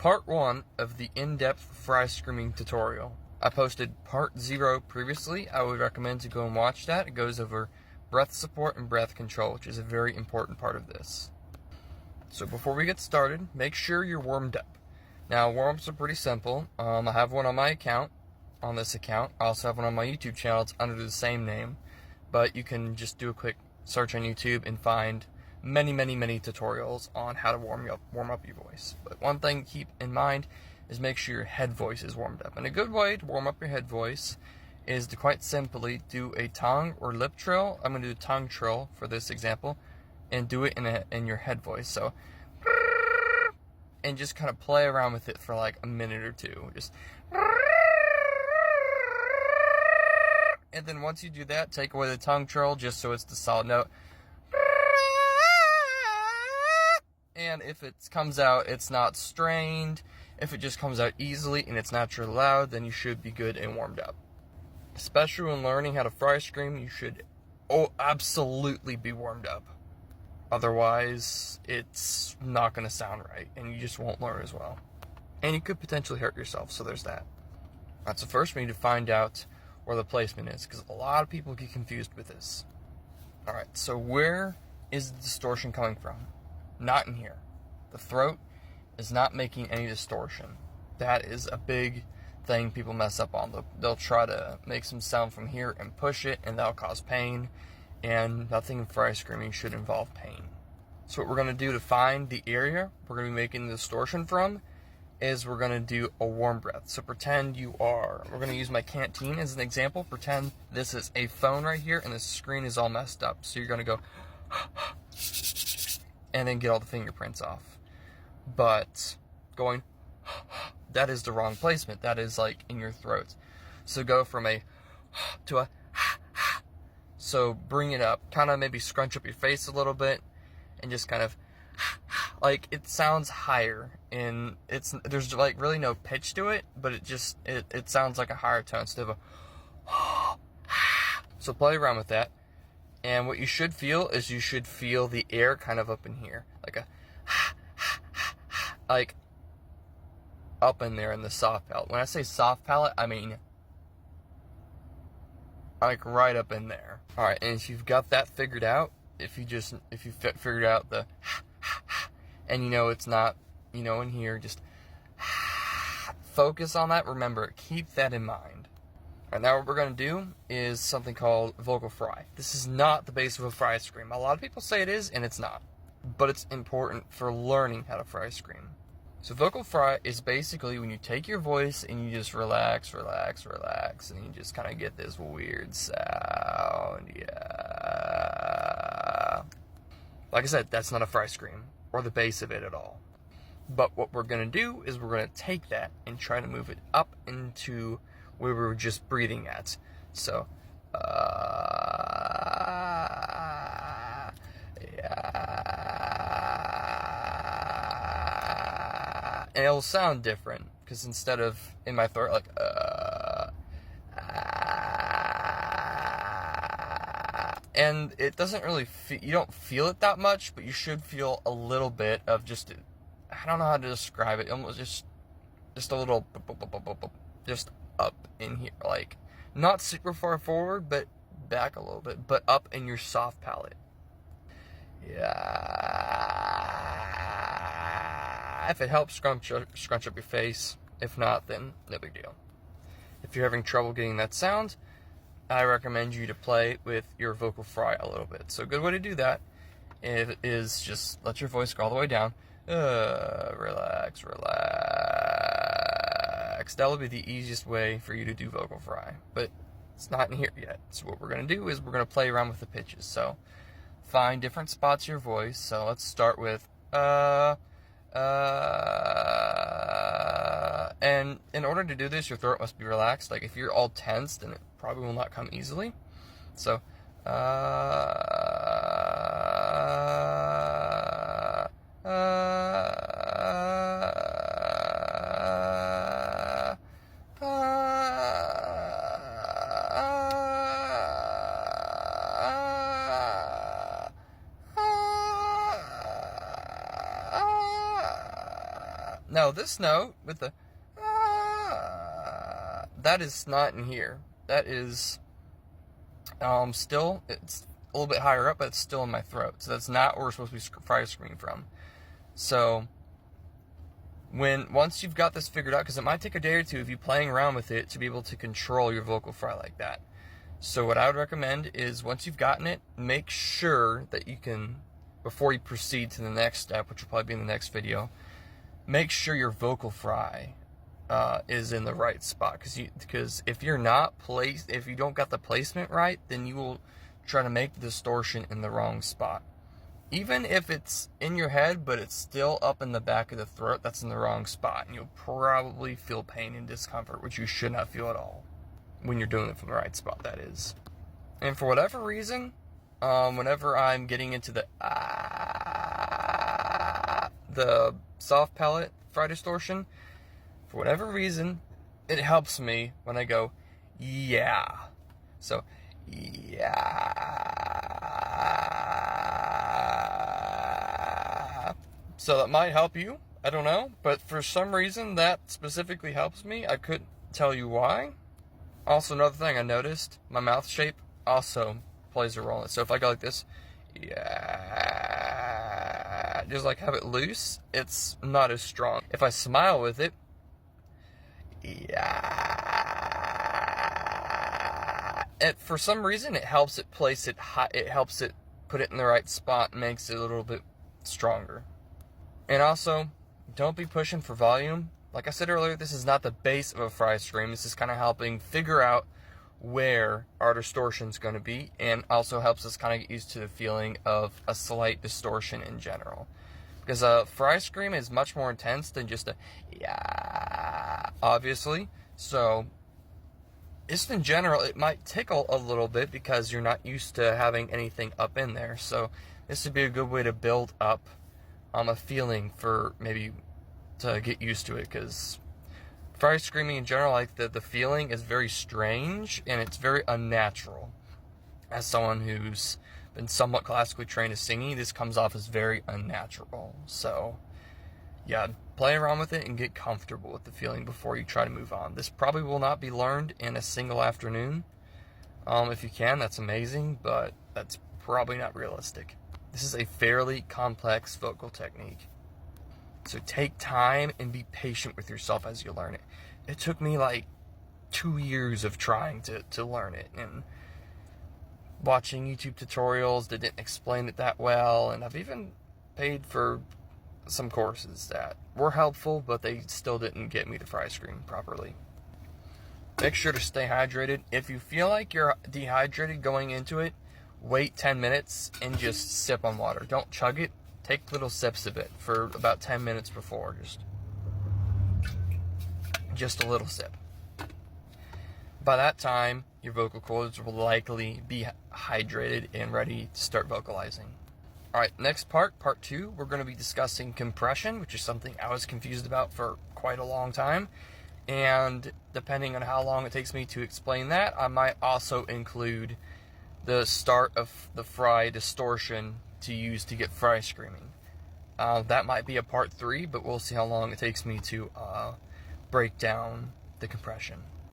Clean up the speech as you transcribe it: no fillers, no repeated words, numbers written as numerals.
part 1 of the in-depth fry screaming tutorial. I posted part 0 previously. I would recommend to go and watch that. It goes over breath support and breath control, which is a very important part of this. So before we get started, make sure you're warmed up. Now, warm-ups are pretty simple. I have one on my account, on this account. I also have one on my YouTube channel. It's under the same name. But you can just do a quick search on YouTube and find many tutorials on how to warm up your voice. But one thing to keep in mind is make sure your head voice is warmed up. And a good way to warm up your head voice is to quite simply do a tongue or lip trill. I'm going to do a tongue trill for this example, and do it in your head voice. So, and just kind of play around with it for like a minute or two. Just, and then once you do that, take away the tongue trill just so it's the solid note. And if it comes out, it's not strained. If it just comes out easily and it's naturally loud, then you should be good and warmed up. Especially when learning how to fry scream, you should absolutely be warmed up. Otherwise, it's not going to sound right, and you just won't learn as well. And you could potentially hurt yourself, so there's that. Alright, so first we need to find out where the placement is, because a lot of people get confused with this. Alright, so where is the distortion coming from? Not in here. The throat is not making any distortion. That is a big thing people mess up on. They'll try to make some sound from here and push it, and that'll cause pain. And nothing in fry screaming should involve pain. So what we're going to do to find the area we're going to be making the distortion from is we're going to do a warm breath. So pretend we're going to use my canteen as an example. Pretend this is a phone right here and the screen is all messed up. So you're going to go and then get all the fingerprints off. But going that is the wrong placement. That is like in your throat. So go from a to a. So bring it up, kind of maybe scrunch up your face a little bit, and just kind of, like, it sounds higher, and there's like really no pitch to it, but it sounds like a higher tone instead of a. So play around with that, and what you should feel is you should feel the air kind of up in here, like a, like, up in there in the soft palate. When I say soft palate, I mean like right up in there. Alright, and if you've got that figured out, if you figured out the and you know it's not, in here, just focus on that, remember, keep that in mind. Alright, now what we're going to do is something called vocal fry. This is not the base of a fry scream. A lot of people say it is, and it's not. But it's important for learning how to fry scream. So vocal fry is basically when you take your voice and you just relax, and you just kind of get this weird sound, yeah. Like I said, that's not a fry scream, or the base of it at all. But what we're going to do is we're going to take that and try to move it up into where we were just breathing at. So, and it'll sound different, because instead of in my throat, like, and it doesn't really you don't feel it that much, but you should feel a little bit of just, I don't know how to describe it, almost just a little, just up in here, like, not super far forward, but back a little bit, but up in your soft palate. Yeah. If it helps, scrunch up your face. If not, then no big deal. If you're having trouble getting that sound, I recommend you to play with your vocal fry a little bit. So a good way to do that is just let your voice go all the way down. Relax. That will be the easiest way for you to do vocal fry. But it's not in here yet. So what we're going to do is we're going to play around with the pitches. So find different spots of your voice. So let's start with and in order to do this, your throat must be relaxed. Like, if you're all tense, then it probably will not come easily. So Now this note with the that is not in here. That is still, it's a little bit higher up, but it's still in my throat. So that's not where we're supposed to be fry screaming from. So once you've got this figured out, because it might take a day or two of you playing around with it to be able to control your vocal fry like that. So what I would recommend is once you've gotten it, make sure that you can, before you proceed to the next step, which will probably be in the next video, make sure your vocal fry is in the right spot. Because if you're not placed, if you don't got the placement right, then you will try to make the distortion in the wrong spot. Even if it's in your head, but it's still up in the back of the throat, that's in the wrong spot. And you'll probably feel pain and discomfort, which you should not feel at all when you're doing it from the right spot, that is. And for whatever reason, whenever I'm getting into the soft palate fry distortion, for whatever reason, it helps me when I go, yeah. So, yeah. So that might help you, I don't know, but for some reason that specifically helps me. I couldn't tell you why. Also, another thing I noticed, my mouth shape also plays a role in it. So if I go like this, yeah, just like have it loose, it's not as strong. If I smile with it, yeah, for some reason it helps it place it high, it helps it put it in the right spot and makes it a little bit stronger. And also, don't be pushing for volume. Like I said earlier, this is not the base of a fry scream. This is kind of helping figure out where our distortion is going to be, and also helps us kind of get used to the feeling of a slight distortion in general. Because a fry scream is much more intense than just a yeah, obviously. So, just in general, it might tickle a little bit because you're not used to having anything up in there. So, this would be a good way to build up a feeling for maybe to get used to it, because fry screaming in general, like the feeling is very strange and it's very unnatural. As someone who's been somewhat classically trained as singing, this comes off as very unnatural. So yeah, play around with it and get comfortable with the feeling before you try to move on. This probably will not be learned in a single afternoon. If you can, that's amazing, but that's probably not realistic. This is a fairly complex vocal technique. So take time and be patient with yourself as you learn it. It took me like 2 years of trying to learn it, and watching YouTube tutorials that didn't explain it that well, and I've even paid for some courses that were helpful, but they still didn't get me to fry scream properly. Make sure to stay hydrated. If you feel like you're dehydrated going into it, wait 10 minutes and just sip on water. Don't chug it. Take little sips of it for about 10 minutes before. Just a little sip. By that time, your vocal cords will likely be hydrated and ready to start vocalizing. Alright, next part 2, we're going to be discussing compression, which is something I was confused about for quite a long time. And depending on how long it takes me to explain that, I might also include the start of the fry distortion to use to get fry screaming. That might be a part 3, but we'll see how long it takes me to break down the compression.